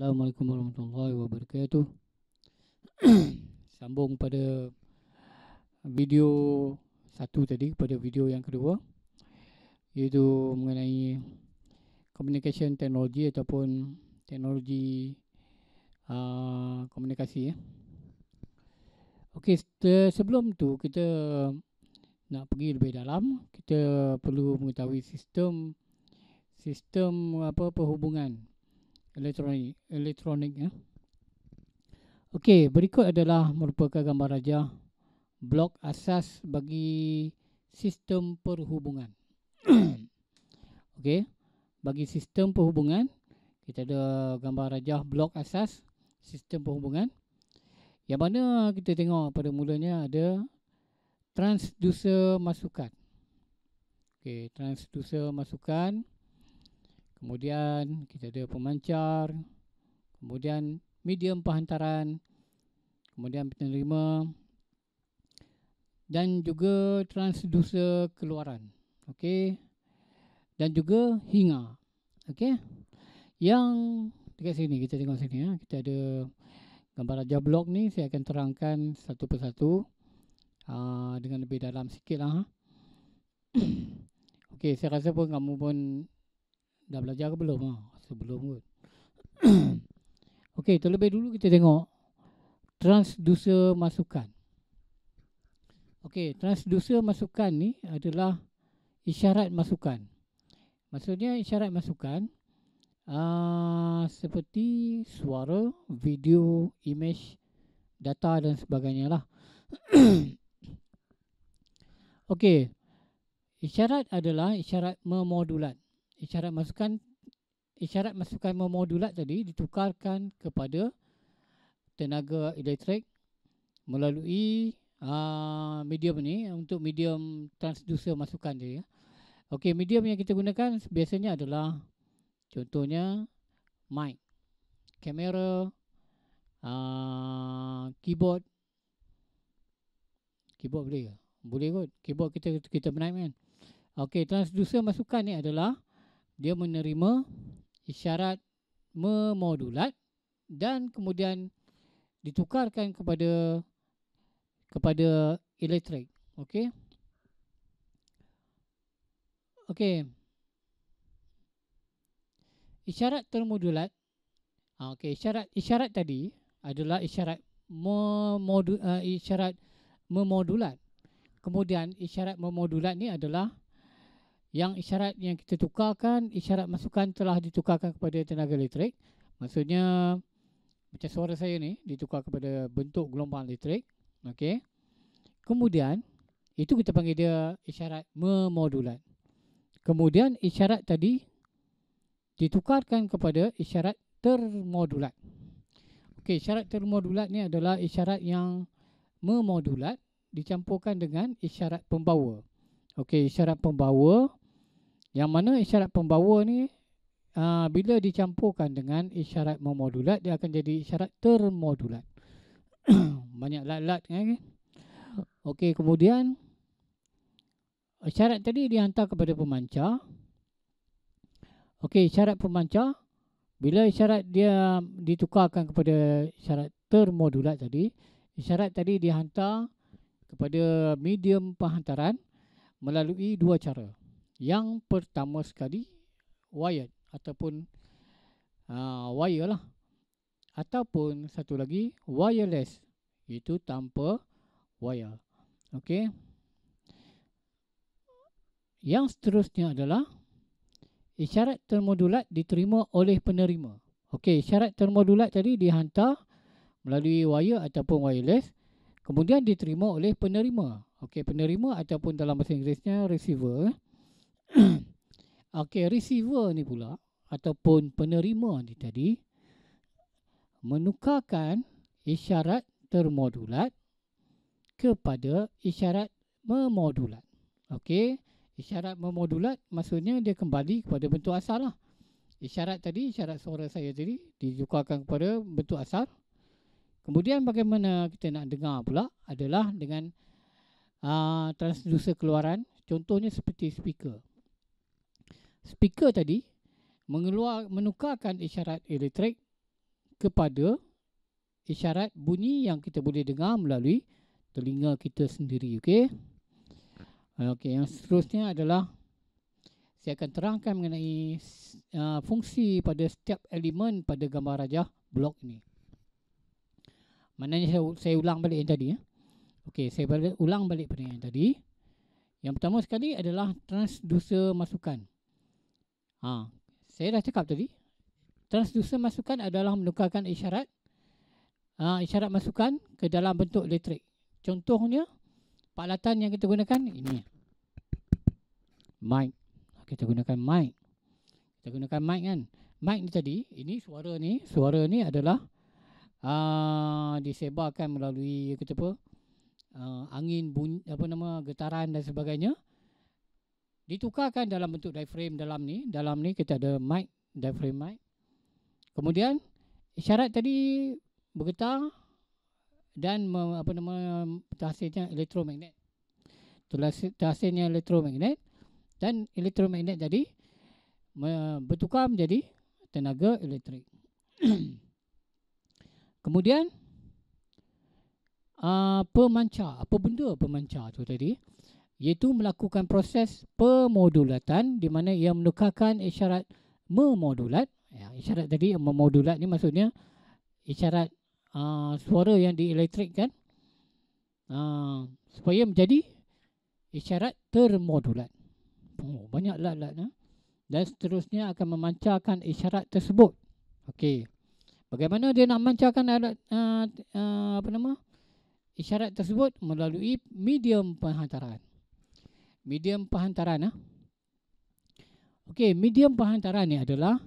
Assalamualaikum warahmatullahi wabarakatuh. Sambung pada video satu tadi, pada video yang kedua, iaitu mengenai communication technology ataupun teknologi komunikasi. Okey, sebelum tu kita nak pergi lebih dalam, kita perlu mengetahui sistem perhubungan elektronik ya. Okey, berikut adalah merupakan gambar rajah blok asas bagi sistem perhubungan. Okey, bagi sistem perhubungan kita ada gambar rajah blok asas sistem perhubungan, yang mana kita tengok pada mulanya ada transducer masukan. Okey, transducer masukan. Kemudian kita ada pemancar, kemudian medium penghantaran, kemudian penerima, dan juga transducer keluaran. Okey, dan juga hingga. Okey, yang dekat sini kita tengok sini ya, kita ada gambar rajah blok ni. Saya akan terangkan satu persatu dengan lebih dalam sikit lah. Okey, saya rasa pun kamu pun dah belajar ke belum? Sebelum kot. Okey, terlebih dulu kita tengok transducer masukan. Okey, transducer masukan ni adalah isyarat masukan. Maksudnya isyarat masukan seperti suara, video, image, data dan sebagainya lah. Okey, isyarat adalah isyarat memodulat. Isyarat masukan memodulat tadi ditukarkan kepada tenaga elektrik melalui medium ni, untuk medium transducer masukan dia ya. Okey, medium yang kita gunakan biasanya adalah contohnya mic, kamera, keyboard. Keyboard boleh ke? Boleh kot. Keyboard kita menaik kan. Okey, transducer masukan ni adalah dia menerima isyarat memodulat dan kemudian ditukarkan kepada elektrik. Okey. Okey. Isyarat termodulat. Okey, isyarat tadi adalah isyarat memodulat. Kemudian isyarat memodulat ni adalah yang isyarat yang kita tukarkan, isyarat masukan telah ditukarkan kepada tenaga elektrik. Maksudnya macam suara saya ni ditukar kepada bentuk gelombang elektrik. Okey. Kemudian itu kita panggil dia isyarat memodulat. Kemudian isyarat tadi ditukarkan kepada isyarat termodulat. Okey, isyarat termodulat ni adalah isyarat yang memodulat dicampurkan dengan isyarat pembawa. Okey, isyarat pembawa, yang mana isyarat pembawa ni bila dicampurkan dengan isyarat memodulat, dia akan jadi isyarat termodulat. Banyak lat-lat kan. Okey, kemudian isyarat tadi dihantar kepada pemancar. Okey, isyarat pemancar, bila isyarat dia ditukarkan kepada isyarat termodulat tadi, isyarat tadi dihantar kepada medium penghantaran melalui dua cara. Yang pertama sekali wired ataupun wire lah, ataupun satu lagi wireless, iaitu tanpa wire. Okey. Yang seterusnya adalah isyarat termodulat diterima oleh penerima. Okey, isyarat termodulat tadi dihantar melalui wire ataupun wireless, kemudian diterima oleh penerima. Okey, penerima ataupun dalam bahasa Inggerisnya receiver. Okey, receiver ni pula ataupun penerima ni tadi menukarkan isyarat termodulat kepada isyarat memodulat. Okey, isyarat memodulat maksudnya dia kembali kepada bentuk asal lah. Isyarat tadi, isyarat suara saya tadi ditukarkan kepada bentuk asal. Kemudian bagaimana kita nak dengar pula adalah dengan transducer keluaran. Contohnya seperti speaker. Speaker tadi menukarkan isyarat elektrik kepada isyarat bunyi yang kita boleh dengar melalui telinga kita sendiri. Okey. Okey, yang seterusnya adalah saya akan terangkan mengenai fungsi pada setiap elemen pada gambar rajah blok ini. Maknanya saya ulang balik yang tadi. Okey, saya ulang balik pada yang tadi. Yang pertama sekali adalah transducer masukan. Saya dah cakap tadi. Transducer masukan adalah menukarkan isyarat masukan ke dalam bentuk elektrik. Contohnya, peralatan yang kita gunakan ini. Mic. Kita gunakan mic. Kita gunakan mic kan. Mic ni tadi, ini suara ni. Suara ni adalah disebarkan melalui angin, bunyi, getaran dan sebagainya. Ditukarkan dalam bentuk diaphragm dalam ni. Dalam ni kita ada mic, diaphragm mic. Kemudian isyarat tadi bergetar dan terhasilnya elektromagnet. Terhasilnya elektromagnet dan elektromagnet tadi bertukar menjadi tenaga elektrik. Kemudian pemancar. Apa benda pemancar tu tadi? Iaitu melakukan proses pemodulatan di mana ia menukarkan isyarat memodulat. Isyarat tadi memodulat ni maksudnya isyarat suara yang dielektrikkan supaya menjadi isyarat termodulat. Banyak lat-lat. Dan seterusnya akan memancarkan isyarat tersebut. Okey. Bagaimana dia nak memancarkan isyarat tersebut? Melalui medium penghantaran. Medium penghantaran. Okey, medium penghantaran ni adalah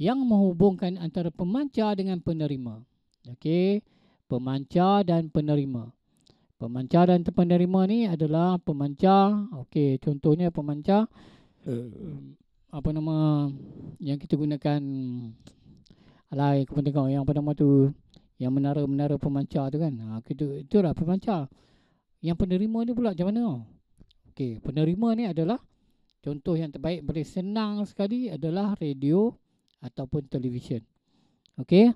yang menghubungkan antara pemancar dengan penerima. Okey, pemancar dan penerima. Pemancar dan penerima ni adalah pemancar. Okey, contohnya pemancar yang kita gunakan yang yang menara-menara pemancar tu kan. Itulah pemancar. Yang penerima ni pula macam mana? Okey, penerima ni adalah contoh yang terbaik boleh senang sekali adalah radio ataupun televisyen. Okey.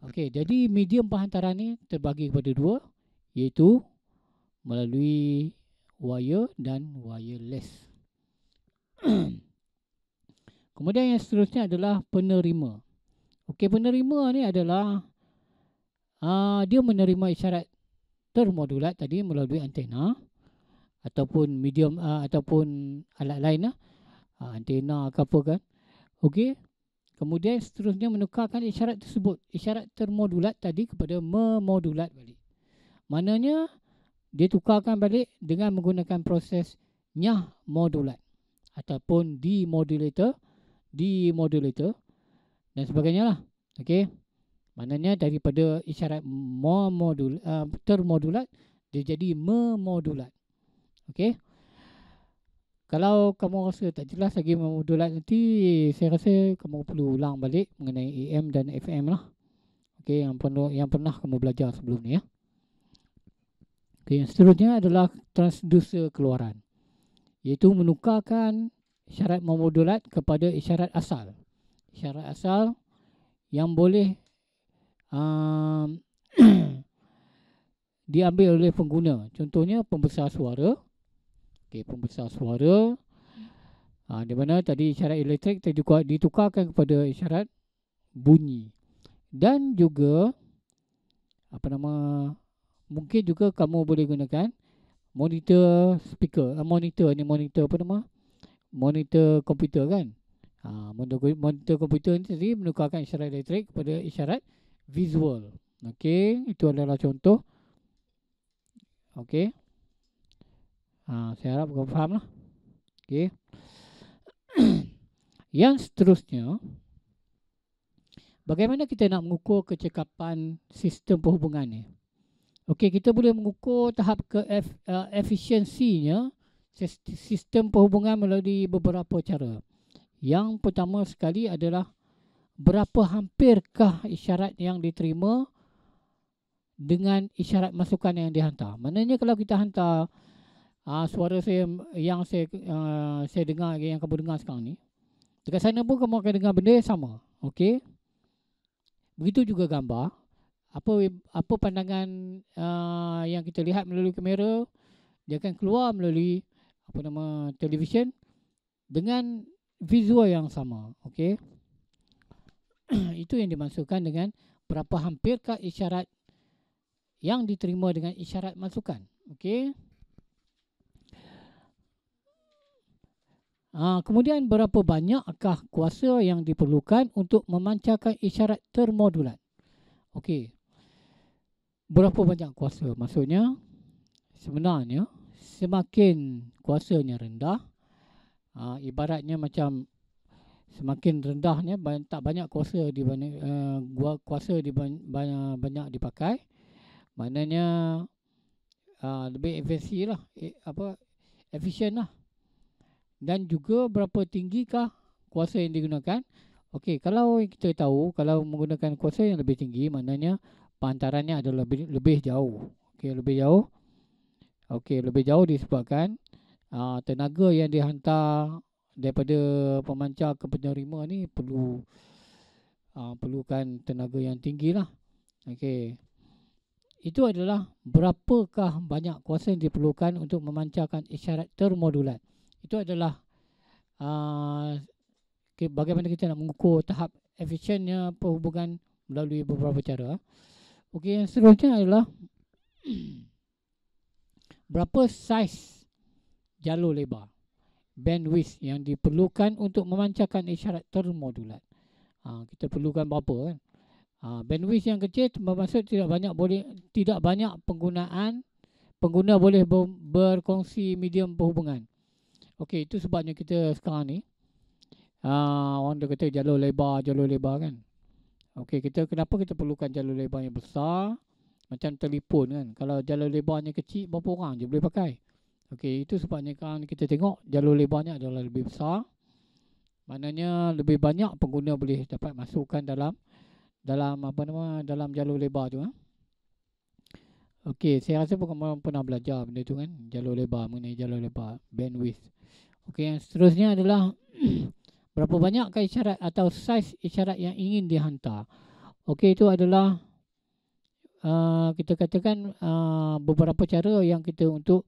Okey, jadi medium penghantaran ni terbagi kepada dua, iaitu melalui wire dan wireless. Kemudian yang seterusnya adalah penerima. Okey, penerima ni adalah dia menerima isyarat termodulat tadi melalui antena ataupun medium ataupun alat lain antena ke apa kan. Okey. Kemudian seterusnya menukarkan isyarat tersebut, isyarat termodulat tadi kepada memodulat balik. Maknanya dia tukarkan balik dengan menggunakan proses nyah modulat ataupun demodulator dan sebagainya lah. Okey. Maknanya daripada isyarat termodulat dia jadi memodulat. Okey. Kalau kamu rasa tak jelas lagi memodulat nanti, saya rasa kamu perlu ulang balik mengenai AM dan FM lah. Okey, yang pernah kamu belajar sebelum ni ya. Okey, yang seterusnya adalah transducer keluaran, iaitu menukarkan isyarat memodulat kepada isyarat asal. Isyarat asal yang boleh diambil oleh pengguna. Contohnya pembesar suara. Okey, pembesar suara. Di mana tadi isyarat elektrik ditukarkan kepada isyarat bunyi. Dan juga mungkin juga kamu boleh gunakan monitor speaker. Monitor komputer kan. Monitor komputer ni tadi menukarkan isyarat elektrik kepada isyarat visual. Okey, itu adalah contoh. Okey. Saya harap kamu faham lah. Okey. Yang seterusnya, bagaimana kita nak mengukur kecekapan sistem perhubungan ni? Okey, kita boleh mengukur tahap efisiensinya sistem perhubungan melalui beberapa cara. Yang pertama sekali adalah berapa hampirkah isyarat yang diterima dengan isyarat masukan yang dihantar. Maknanya kalau kita hantar suara saya yang saya dengar, yang kamu dengar sekarang ni, dekat sana pun kamu akan dengar benda yang sama. Okey. Begitu juga gambar. Apa pandangan yang kita lihat melalui kamera, dia akan keluar melalui televisyen dengan visual yang sama. Okey. Itu yang dimaksudkan dengan berapa hampirkah isyarat yang diterima dengan isyarat masukan. Okey. Kemudian berapa banyakkah kuasa yang diperlukan untuk memancarkan isyarat termodulat? Okey. Berapa banyak kuasa? Maksudnya sebenarnya semakin kuasanya rendah, ibaratnya macam semakin rendahnya tak banyak kuasa banyak dipakai, maknanya lebih efisien lah, efisien lah. Dan juga berapa tinggikah kuasa yang digunakan. Okey, kalau kita tahu kalau menggunakan kuasa yang lebih tinggi, maknanya pantarannya adalah lebih jauh. Okey, lebih jauh. Okey, lebih jauh disebabkan tenaga yang dihantar daripada pemancar ke penerima ni perlukan tenaga yang tinggi lah. Okey. Itu adalah berapakah banyak kuasa yang diperlukan untuk memancarkan isyarat termodulat. Itu adalah bagaimana kita nak mengukur tahap efisiennya perhubungan melalui beberapa cara. Okey, yang seterusnya adalah berapa saiz jalur lebar, bandwidth yang diperlukan untuk memancarkan isyarat termodulat. Kita perlukan berapa kan? Bandwidth yang kecil bermaksud tidak banyak pengguna boleh berkongsi medium perhubungan. Okey, itu sebabnya kita sekarang ni orang dia kata jalur lebar kan. Okey, kenapa kita perlukan jalur lebar yang besar macam telefon kan. Kalau jalur lebarnya kecil, berapa orang je boleh pakai. Okey, itu sebabnya kan kita tengok jalur lebarnya adalah lebih besar. Maknanya lebih banyak pengguna boleh dapat masukkan dalam jalur lebar tu. Okey, saya rasa pernah belajar benda tu kan, mengenai jalur lebar, bandwidth. Okey, yang seterusnya adalah berapa banyakkah isyarat atau saiz isyarat yang ingin dihantar. Okey, itu adalah kita katakan beberapa cara yang kita untuk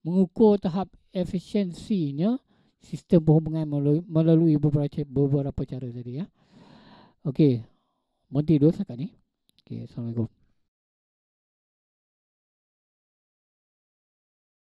mengukur tahap efisiensinya sistem perhubungan melalui beberapa cara tadi ya. Okey, berhenti dulu setakat ni. Okey, Assalamualaikum.